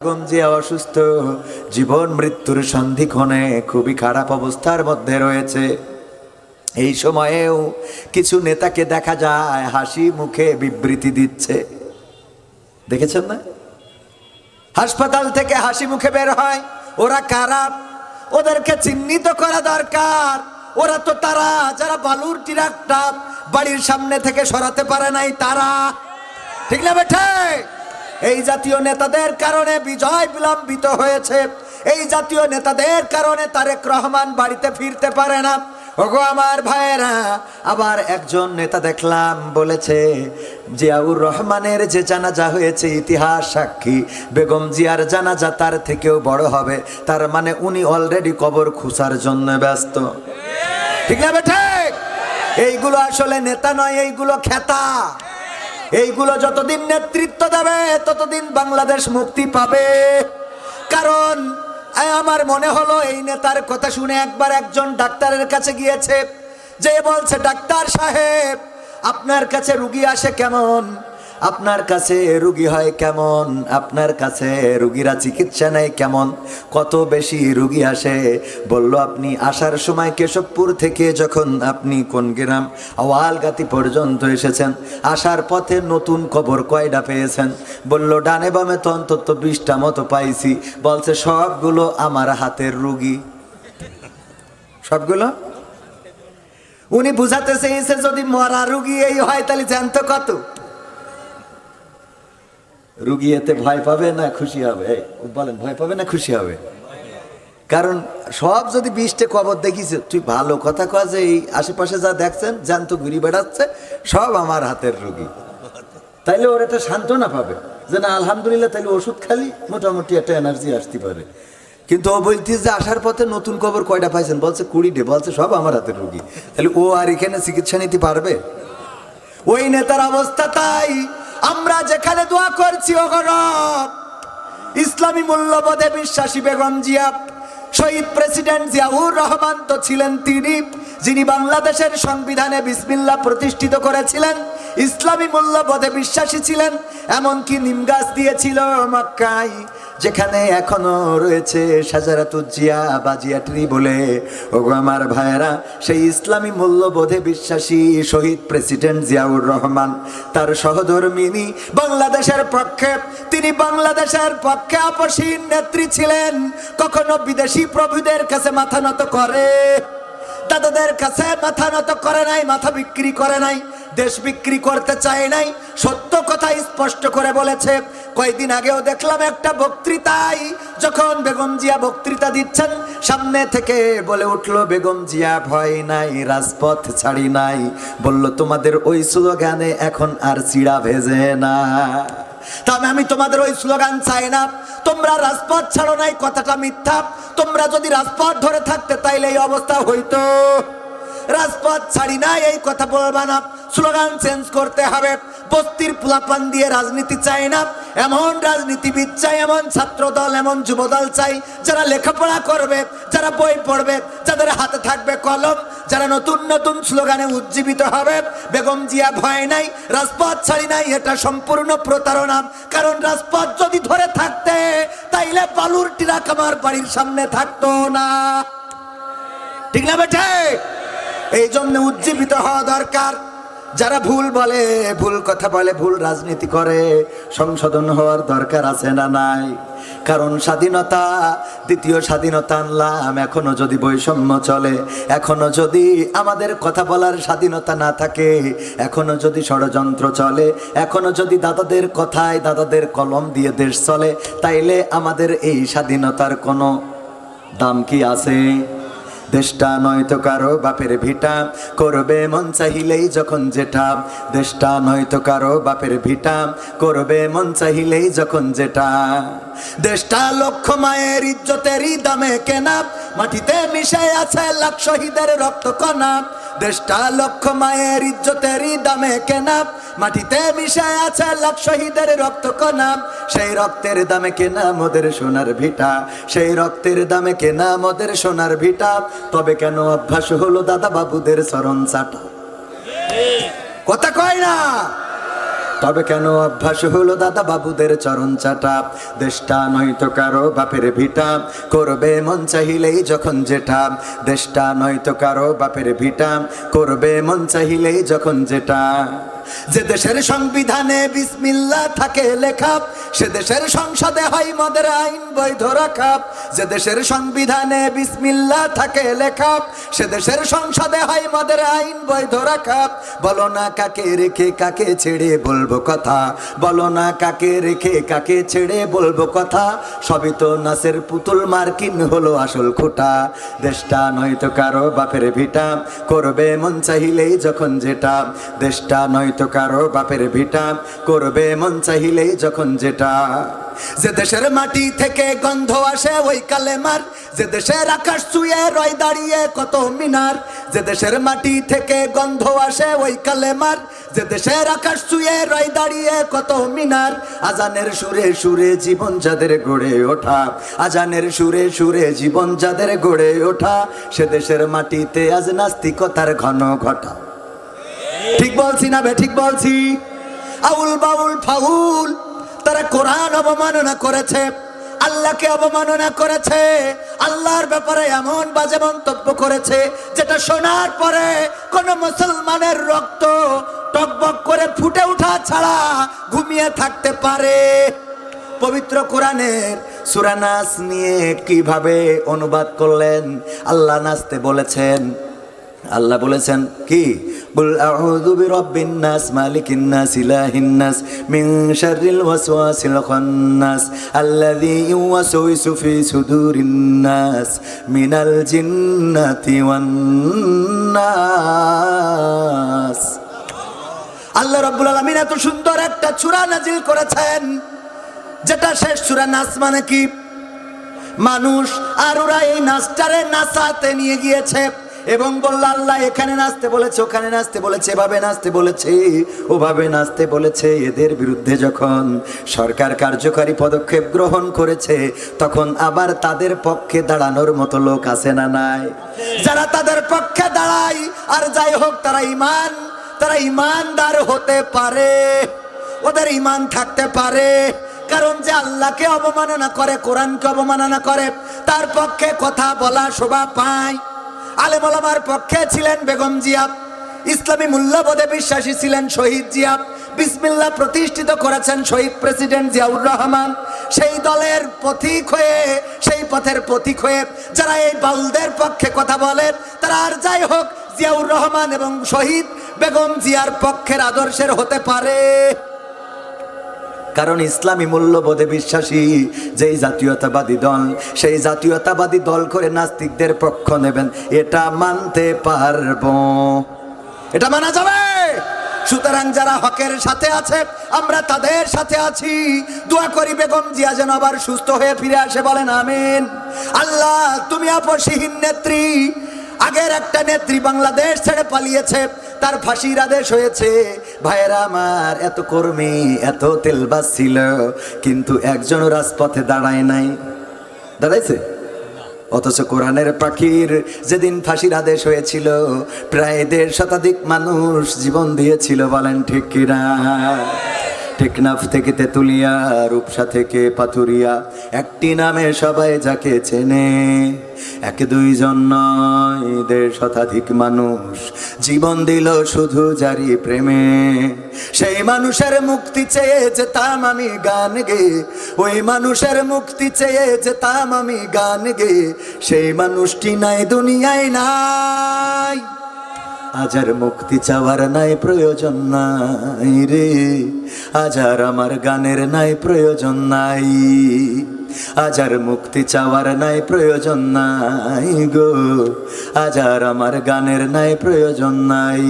বেগম জিয়া অসুস্থ, জীবন মৃত্যুর সন্ধিক্ষণে খুবই খারাপ অবস্থার মধ্যে রয়েছে। এই সময়েও কিছু নেতাকে দেখা যায় হাসি মুখে বিবৃতি দিচ্ছে, দেখেছেন না? হাসপাতাল থেকে হাসি মুখে বের হয়। ওরা কারা? ওদেরকে চিহ্নিত করা দরকার। ওরা তো তারা যারা বালুর ট্রাকটা বাড়ির সামনে থেকে সরাতে পারে নাই, তারা। ঠিক না বেঠে? এই জাতীয় নেতাদের কারণে বিজয় বিলম্বিত হয়েছে। এই জাতীয় নেতাদের কারণে তারেক রহমান বাড়িতে ফিরতে পারে না। ওগো আমার ভাইয়েরা, আবার একজন নেতা দেখলাম বলেছে জিয়াউর রহমানের যে জানাজা হয়েছে ইতিহাস সাক্ষী, বেগম জিয়ার জানাজা তার থেকেও বড় হবে। তার মানে উনি অলরেডি কবর খুঁচার জন্য ব্যস্ত। ঠিক না বেঠে? এইগুলো আসলে নেতা নয়, এইগুলো খেতা। এইগুলো যতদিন নেতৃত্ব দেবে ততদিন বাংলাদেশ মুক্তি পাবে। কারণ আমার মনে হলো এই নেতার কথা শুনে একবার একজন ডাক্তারের কাছে গিয়েছে, যে বলছে ডাক্তার সাহেব আপনার কাছে রুগী আসে কেমন, আপনার কাছে রুগী হয় কেমন, আপনার কাছে রুগীরা চিকিৎসা নেয় কেমন, কত বেশি রুগী আসে? বলল আপনি আসার সময় কেশবপুর থেকে যখন আপনি কোন গ্রাম আওয়ালগাতি পর্যন্ত এসেছেন, আসার পথে নতুন কবর কয়টা পেয়েছেন? বলল ডানে বামে তো অন্তত 20টা মতো পাইছি। বলছে সবগুলো আমার হাতের রুগী। সবগুলো? উনি বুঝাতে চেয়েছে যদি মরা রুগী এই হয় তাহলে জ্যান্ত কত? রুগী এতে ভয় পাবে না খুশি হবে? বলেন, ভয় পাবে না খুশি হবে? কারণ সব যদি 20টে কবর দেখিস, তুই ভালো কথা কয় যে এই আশেপাশে যা দেখছেন জ্যান্ত ঘুরি বেড়াচ্ছে সব আমার হাতের রুগী, তাইলে ওর একটা সান্ত্বনা পাবে যে না আলহামদুলিল্লাহ, তাইলে ওষুধ খালি মোটামুটি একটা এনার্জি আসতে পারে। কিন্তু ও বলতিস যে আসার পথে নতুন কবর কয়টা পাইছেন? বলছে 20টে। বলছে সব আমার হাতের রুগী। তাহলে ও আর এখানে চিকিৎসা নিতে পারবে? ওই নেতার অবস্থা তাই। আমরা যেখানে দোয়া করছি ও রব, ইসলামী মূল্যবোধে বিশ্বাসী বেগম জিয়া, শহীদ প্রেসিডেন্ট জিয়াউর রহমান তো ছিলেন তিনি যিনি বাংলাদেশের সংবিধানে বিসমিল্লাহ প্রতিষ্ঠিত করেছিলেন, ইসলামী মূল্যবোধে বিশ্বাসী ছিলেন। এমনকি নিমগাছ দিয়েছিল মক্কায়, যেখানে এখনো রয়েছে শাজারাতুজ জিয়া বা জিয়া ট্রি বলে। ওগো আমার ভাইয়েরা, সেই ইসলামী মূল্যবোধে বিশ্বাসী শহীদ প্রেসিডেন্ট জিয়াউর রহমান, তার সহধর্মিনী বাংলাদেশের পক্ষে, তিনি বাংলাদেশের পক্ষে আপসীন নেত্রী ছিলেন। কখনো বিদেশি প্রভুদের কাছে মাথা নত করে, দাদাদের কাছে মাথা নত করে নাই, মাথা বিক্রি করে নাই, দেশ বিক্রি করতে চায় নাই, সত্য কথা স্পষ্ট করে বলেছে। কয়েকদিন আগেও দেখলাম একটা বক্তৃতায়, যখন বেগম জিয়া বক্তৃতা দিচ্ছেন, সামনে থেকে বলে উঠলো বেগম জিয়া ভয় নাই, রাজপথ ছাড়ি নাই। বলল তোমাদের ওই স্লোগানে এখন আর চিড়া ভেজে না। তবে আমি তোমাদের ওই স্লোগান চাই না। তোমরা রাজপথ ছাড়ো নাই, কথাটা মিথ্যা। তোমরা যদি রাজপথ ধরে থাকতে তাইলে এই অবস্থা হইতো। রাজপথ ছাড়ি না এই কথা বলবা না, স্লোগান চেঞ্জ করতে হবে। বস্তির পোলাপান দিয়ে রাজনীতি চাই না, এমন রাজনীতিবিদ চাই, এমন ছাত্র দল, এমন যুব দল চাই যারা লেখাপড়া করবে, যারা বই পড়বে, যাদের হাতে থাকবে কলম, যারা নতুন নতুন স্লোগানে উজ্জীবিত হবে। বেগম জিয়া ভয় নাই, রাজপথ ছাড়ি নাই, এটা সম্পূর্ণ প্রতারণা। কারণ রাজপথ যদি ধরে থাকতে তাইলে বালুর ট্রাক আমার বাড়ির সামনে থাকতো না। ঠিক না বেঠে? এই জন্য উজ্জীবিত হওয়া দরকার। যারা ভুল বলে, ভুল কথা বলে, ভুল রাজনীতি করে, সংশোধন হওয়ার দরকার আছে না নাই? কারণ স্বাধীনতা, দ্বিতীয় স্বাধীনতা আনলাম, এখনো যদি বৈষম্য চলে, এখনো যদি আমাদের কথা বলার স্বাধীনতা না থাকে, এখনো যদি ষড়যন্ত্র চলে, এখনো যদি দাদাদের কথায় দাদাদের কলম দিয়ে দেশ চলে, তাইলে আমাদের এই স্বাধীনতার কোনো দাম কি আছে? দেশটা নয়তো কারো বাপের ভিটা, করবে মন চাহিলেই যখন যেটা। দেশটা নয়তো কারো বাপের ভিটা, করবে মন চাহিলেই যখন যেটা। দেশটা লক্ষ মায়ের ইজ্জতেরই দামে কেনা, মাটিতে মিশে আছে লাখ শহীদের রক্ত কণা। দেশটা লক্ষ মায়ের ইজ্জতেরই দামে কেনা, মাটিতে মিশে আছে লাখ শহীদের রক্ত কণা। সেই রক্তের দামে কেনা মোদের সোনার ভিটা, সেই রক্তের দামে কেনা মোদের সোনার ভিটা। তবে কেন অভ্যাস হলো দাদা বাবুদের চরণ চাটা? কথা কয় না? তবে কেন অভ্যাস হলো দাদা বাবুদের চরণ চাটা, দেশটা নয়তো কারো বাপের ভিটা, করবে মন চাহিলেই যখন যেটা, দেশটা নয়তো কারো বাপের ভিটা, করবে মন চাহিলেই যখন যেটা। যে দেশের সংবিধানে বিসমিল্লাহ থাকে লেখা, সে দেশের সংসদে হয় মদের আইন বৈধ রাখা। যে দেশের সংবিধানে বিসমিল্লাহ থাকে লেখা, সে দেশের সংসদে হয় মদের আইন বৈধ রাখা। বলো না কাকে রেখে কাকে ছেড়ে বলবো কথা, বলো না কাকে রেখে কাকে ছেড়ে বলবো কথা, সবই তো নাসের পুতুল মার্কিন হলো আসল খোটা। দেশটা নয়তো কারো বাপের ভিটা, করবে মন চাহিলেই যখন যেটা, দেশটা নয়তো কারো বাপের ভিটা, করবে মন চাহিলেই যখন যেটা। যে দেশের মাটি থেকে গন্ধ আসে ওই কালেমার, যে দেশের আকাশ ছুঁয়ে রয় দাঁড়িয়ে কত মিনার। যে দেশের মাটি থেকে গন্ধ আসে ওই কালেমার, যে দেশের আকাশ ছুঁয়ে রয় দাঁড়িয়ে কত মিনার। আজানের সুরে সুরে জীবন যাদের গড়ে ওঠা, আজানের সুরে সুরে জীবন যাদের গড়ে ওঠা, সে দেশের মাটিতে আজ নাস্তিকতার ঘন ঘটা। ঠিক বলছি না বে ঠিক বলছি? আউল বাউল ফাউল তারা কোরআন অবমাননা করেছে, আল্লাহকে অবমাননা করেছে, আল্লাহর ব্যাপারে এমন বাজে মন্তব্য করেছে যেটা শোনার পরে কোন মুসলমানের রক্ত টকবক করে ফুটে ওঠা ছাড়া ঘুমিয়ে থাকতে পারে। পবিত্র কোরআনের সূরা নাস নিয়ে কিভাবে অনুবাদ করলেন? আল্লাহ নাচতে বলেছেন, আল্লাহ বলেছেন কি? কুল আউযু বিরাব্বিন নাস মালিকিন নাস ইলাহিন নাস মিন শাররিল ওয়াসওয়াসিল খান্নাস আল্লাযী ইউওয়াসউইসু ফি সুদুরিন নাস মিনাল জিন্নাতি ওয়ান নাস। আল্লাহ রাব্বুল আলামিন এত সুন্দর একটা সূরা নাজিল করেছেন, যেটা শেষ সূরা নাস মানে কি? মানুষ আর ওরা এই নাচটারে নাচাতে নিয়ে গিয়েছে এবং বলল আল্লাহ এখানে নাচতে বলেছে, ওখানে নাচতে বলেছে, এভাবে নাচতে বলেছে, ওভাবে নাচতে বলেছে। এদের বিরুদ্ধে যখন সরকার কার্যকারী পদক্ষেপ গ্রহণ করেছে, তখন আবার তাদের পক্ষে দাঁড়ানোর মতো লোক আছে না নাই? যারা তাদের পক্ষে দাঁড়ায় আর যাই হোক তারা ইমানদার হতে পারে, ওদের ইমান থাকতে পারে। কারণ যে আল্লাহকে অবমাননা করে, কোরআনকে অবমাননা করে, তার পক্ষে কথা বলা শোভা পায়। আলেম ওলামার পক্ষে ছিলেন বেগম জিয়া, ইসলামী মূল্যবোধে বিশ্বাসী ছিলেন শহীদ জিয়া, বিসমিল্লাহ প্রতিষ্ঠিত করেছেন শহীদ প্রেসিডেন্ট জিয়াউর রহমান। সেই দলের পথিক হয়ে, সেই পথের পথিক হয়ে যারা এই বাউলদের পক্ষে কথা বলে, তারা আর যাই হোক জিয়াউর রহমান এবং শহীদ বেগম জিয়ার পক্ষের আদর্শের হতে পারে। কারণ ইসলামী মূল্যবোধে বিশ্বাসী যেই জাতীয়তাবাদী দল, সেই জাতীয়তাবাদী দল করে নাস্তিকদের পক্ষ নেবেন, এটা মানতে পারবো? এটা মানা যাবে? সুতরাং যারা হকের সাথে আছে আমরা তাদের সাথে আছি। দোয়া করি বেগম জিয়া যেন আবার সুস্থ হয়ে ফিরে আসে, বলেন আমিন। আল্লাহ তুমি আপসহীন নেত্রী, আগের একটা নেত্রী বাংলাদেশ ছেড়ে পালিয়েছে, তার ফাঁসির আদেশ হয়েছে। ভাইয়েরা আমার, এত কর্মী এত তেলবাজ ছিল, কিন্তু একজন রাজপথে দাঁড়ায় নাই। দাঁড়াইছে? অথচ কোরআনের পাখির যেদিন ফাঁসির আদেশ হয়েছিল, প্রায় 1.5 শতাধিক মানুষ জীবন দিয়েছিল, বলেন ঠিক কিনা? টেকনাফ থেকে তেতুলিয়া, রূপসা থেকে পাথুরিয়া, একটি নামে সবাই যাকে চেনে। 1-2 জন নয়, 1.5 শতাধিক মানুষ জীবন দিল শুধু জারি প্রেমে। সেই মানুষের মুক্তি চেয়ে যেতাম আমি গান গে, ওই মানুষের মুক্তি চেয়ে যেতাম আমি গান গে। সেই মানুষটি নাই দুনিয়ায় নাই, আজ আর মুক্তি চাওয়ার নাই প্রয়োজন নাই রে, আজ আর আমার গানের নাই প্রয়োজন নাই, আজ আর মুক্তি চাওয়ার নাই প্রয়োজন নাই গো, আজ আর আমার গানের নাই প্রয়োজন নাই।